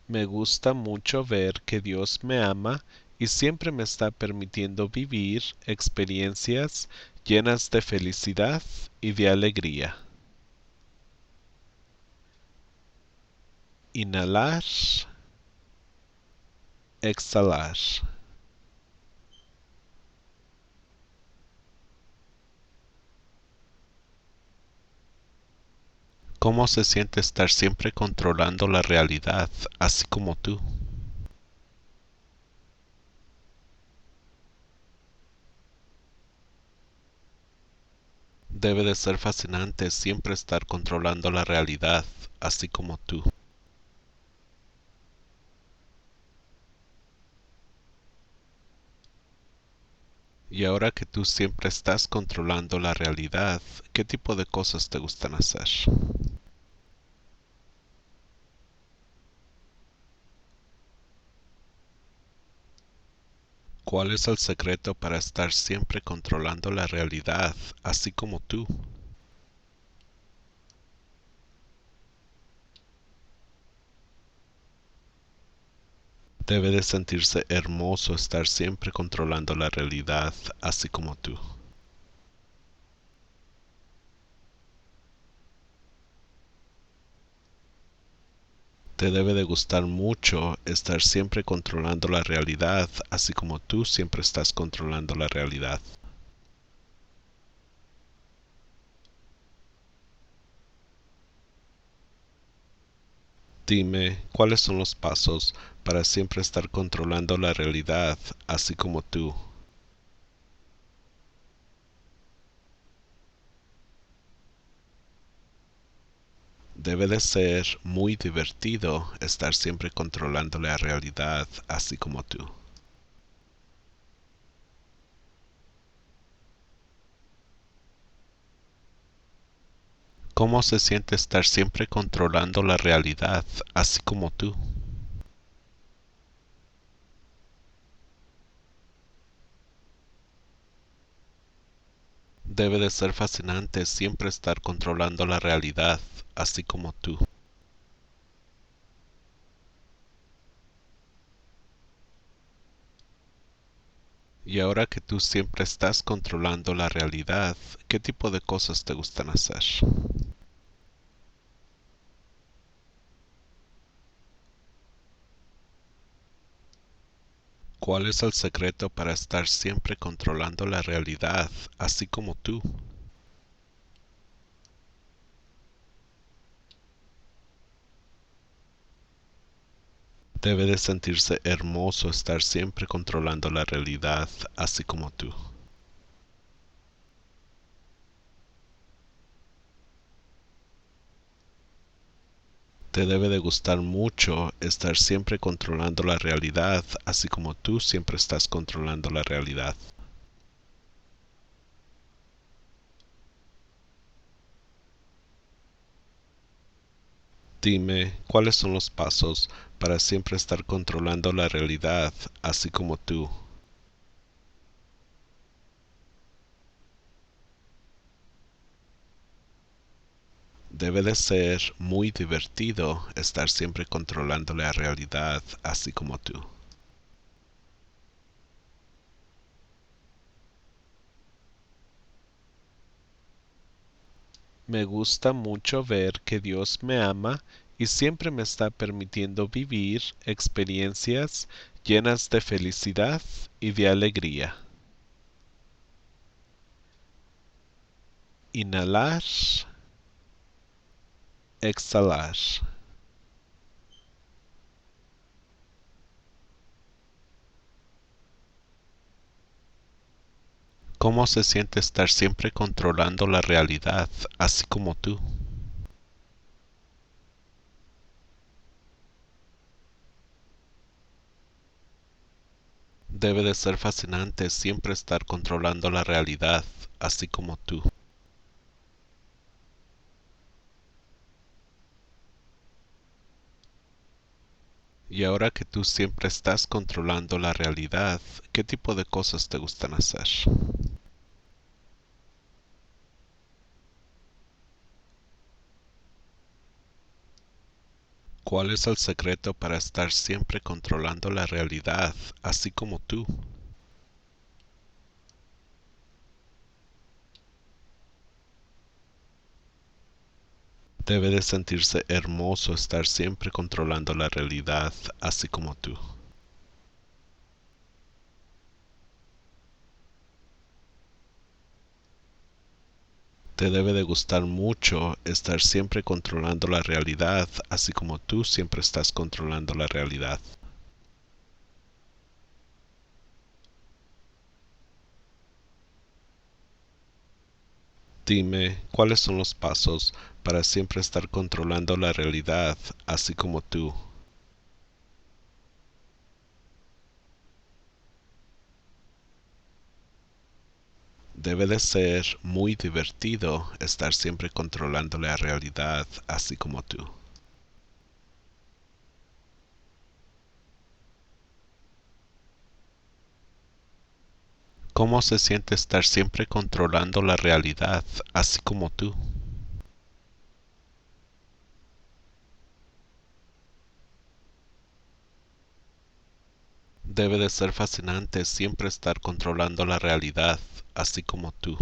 Me gusta mucho ver que Dios me ama y siempre me está permitiendo vivir experiencias llenas de felicidad y de alegría. Inhalar, exhalar. ¿Cómo se siente estar siempre controlando la realidad, así como tú? Debe de ser fascinante siempre estar controlando la realidad, así como tú. Y ahora que tú siempre estás controlando la realidad, ¿qué tipo de cosas te gustan hacer? ¿Cuál es el secreto para estar siempre controlando la realidad, así como tú? Debe de sentirse hermoso estar siempre controlando la realidad, así como tú. Te debe de gustar mucho estar siempre controlando la realidad, así como tú siempre estás controlando la realidad. Dime, ¿cuáles son los pasos para siempre estar controlando la realidad, así como tú? Debe de ser muy divertido estar siempre controlando la realidad, así como tú. ¿Cómo se siente estar siempre controlando la realidad, así como tú? Debe de ser fascinante siempre estar controlando la realidad, así como tú. Y ahora que tú siempre estás controlando la realidad, ¿qué tipo de cosas te gustan hacer? ¿Cuál es el secreto para estar siempre controlando la realidad, así como tú? Debe de sentirse hermoso estar siempre controlando la realidad, así como tú. Te debe de gustar mucho estar siempre controlando la realidad, así como tú siempre estás controlando la realidad. Dime, ¿cuáles son los pasos para siempre estar controlando la realidad, así como tú? Debe de ser muy divertido estar siempre controlando la realidad, así como tú. Me gusta mucho ver que Dios me ama y siempre me está permitiendo vivir experiencias llenas de felicidad y de alegría. Inhalar, exhalar. ¿Cómo se siente estar siempre controlando la realidad, así como tú? Debe de ser fascinante siempre estar controlando la realidad, así como tú. Y ahora que tú siempre estás controlando la realidad, ¿qué tipo de cosas te gustan hacer? ¿Cuál es el secreto para estar siempre controlando la realidad, así como tú? Debe de sentirse hermoso estar siempre controlando la realidad, así como tú. Te debe de gustar mucho estar siempre controlando la realidad, así como tú siempre estás controlando la realidad. Dime, ¿cuáles son los pasos para siempre estar controlando la realidad, así como tú? Debe de ser muy divertido estar siempre controlando la realidad, así como tú. ¿Cómo se siente estar siempre controlando la realidad, así como tú? Debe de ser fascinante siempre estar controlando la realidad, así como tú.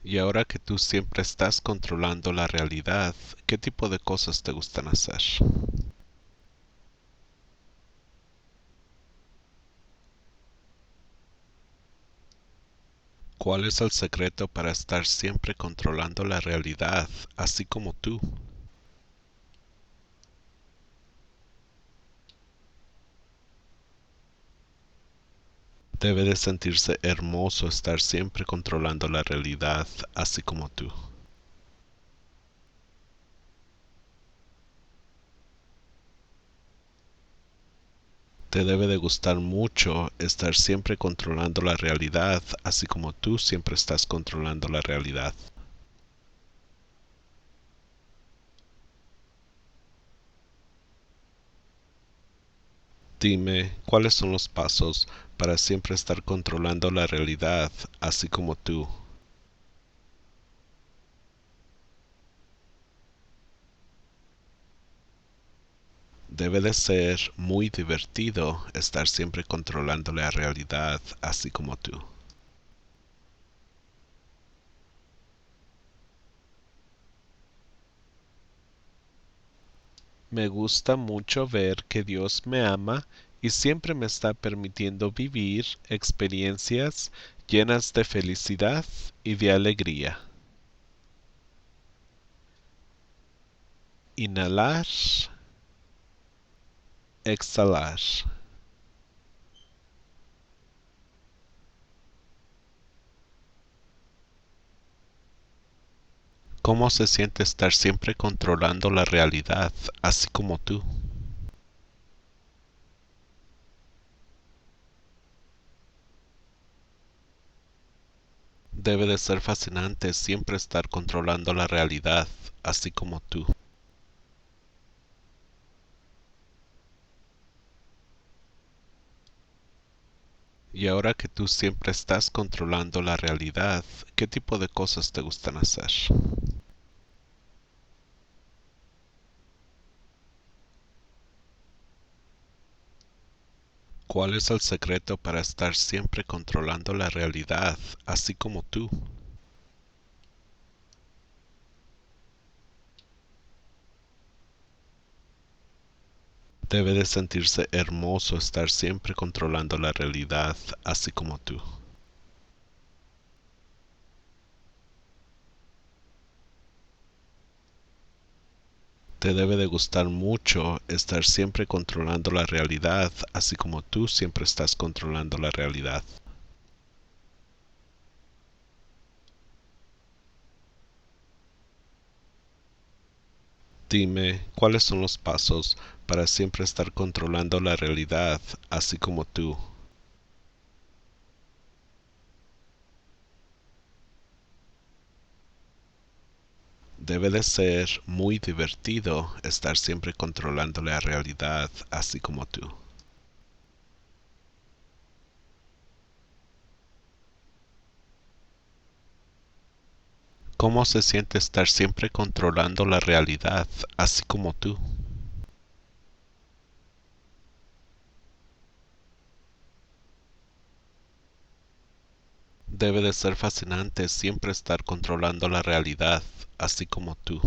Y ahora que tú siempre estás controlando la realidad, ¿qué tipo de cosas te gustan hacer? ¿Cuál es el secreto para estar siempre controlando la realidad, así como tú? Debe de sentirse hermoso estar siempre controlando la realidad, así como tú. Te debe de gustar mucho estar siempre controlando la realidad, así como tú siempre estás controlando la realidad. Dime, ¿cuáles son los pasos para siempre estar controlando la realidad, así como tú? Debe de ser muy divertido estar siempre controlando la realidad, así como tú. Me gusta mucho ver que Dios me ama y siempre me está permitiendo vivir experiencias llenas de felicidad y de alegría. Inhalar, exhalar. ¿Cómo se siente estar siempre controlando la realidad, así como tú? Debe de ser fascinante siempre estar controlando la realidad, así como tú. Y ahora que tú siempre estás controlando la realidad, ¿qué tipo de cosas te gustan hacer? ¿Cuál es el secreto para estar siempre controlando la realidad, así como tú? Debe de sentirse hermoso estar siempre controlando la realidad, así como tú. Te debe de gustar mucho estar siempre controlando la realidad, así como tú siempre estás controlando la realidad. Dime, ¿cuáles son los pasos para siempre estar controlando la realidad, así como tú? Debe de ser muy divertido estar siempre controlando la realidad, así como tú. ¿Cómo se siente estar siempre controlando la realidad, así como tú? Debe de ser fascinante siempre estar controlando la realidad, así como tú.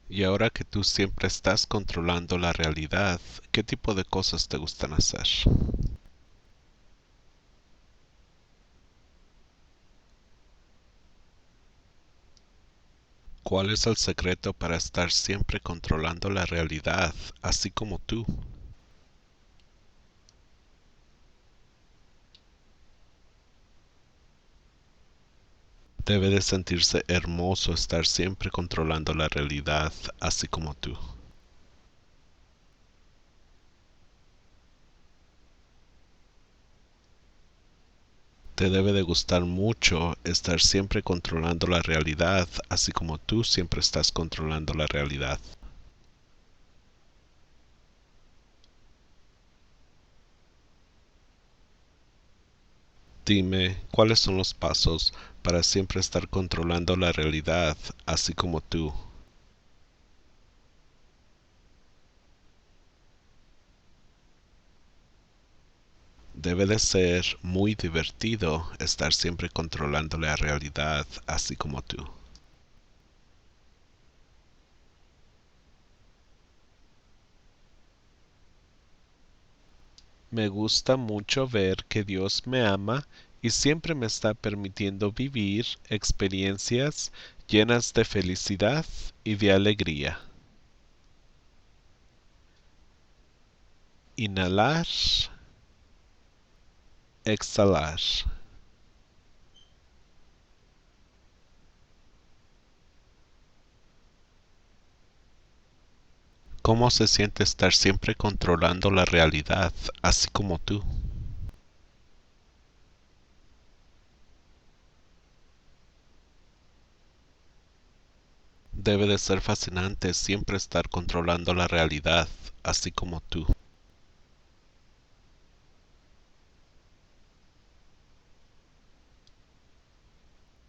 Y ahora que tú siempre estás controlando la realidad, ¿qué tipo de cosas te gustan hacer? ¿Cuál es el secreto para estar siempre controlando la realidad, así como tú? Debe de sentirse hermoso estar siempre controlando la realidad, así como tú. Te debe de gustar mucho estar siempre controlando la realidad, así como tú siempre estás controlando la realidad. Dime, ¿cuáles son los pasos para siempre estar controlando la realidad, así como tú? Debe de ser muy divertido estar siempre controlando la realidad, así como tú. Me gusta mucho ver que Dios me ama y siempre me está permitiendo vivir experiencias llenas de felicidad y de alegría. Inhalar, exhalar. ¿Cómo se siente estar siempre controlando la realidad, así como tú? Debe de ser fascinante siempre estar controlando la realidad, así como tú.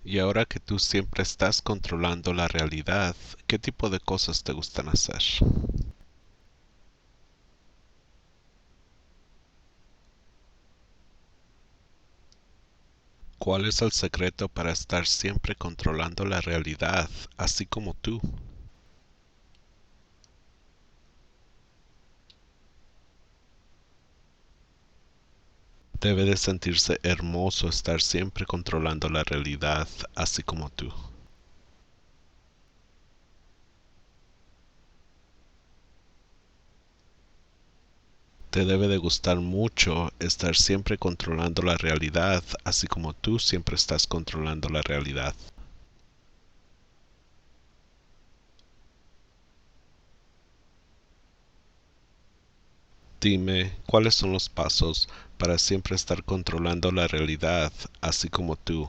Y ahora que tú siempre estás controlando la realidad, ¿qué tipo de cosas te gustan hacer? ¿Cuál es el secreto para estar siempre controlando la realidad, así como tú? Debe de sentirse hermoso estar siempre controlando la realidad, así como tú. Te debe de gustar mucho estar siempre controlando la realidad, así como tú siempre estás controlando la realidad. Dime, ¿cuáles son los pasos para siempre estar controlando la realidad, así como tú?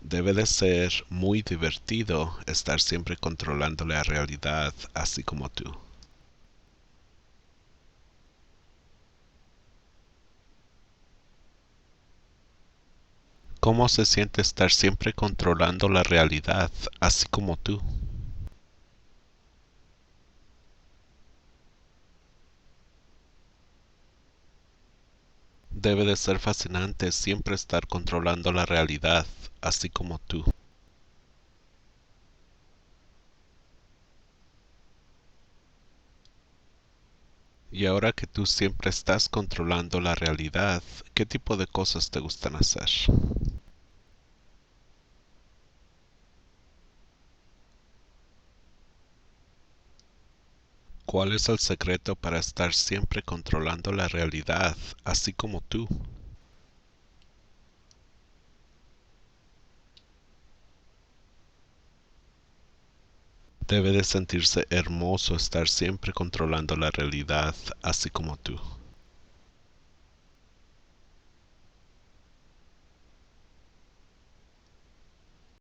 Debe de ser muy divertido estar siempre controlando la realidad, así como tú. ¿Cómo se siente estar siempre controlando la realidad, así como tú? Debe de ser fascinante siempre estar controlando la realidad, así como tú. Y ahora que tú siempre estás controlando la realidad, ¿qué tipo de cosas te gustan hacer? ¿Cuál es el secreto para estar siempre controlando la realidad, así como tú? Debe de sentirse hermoso estar siempre controlando la realidad, así como tú.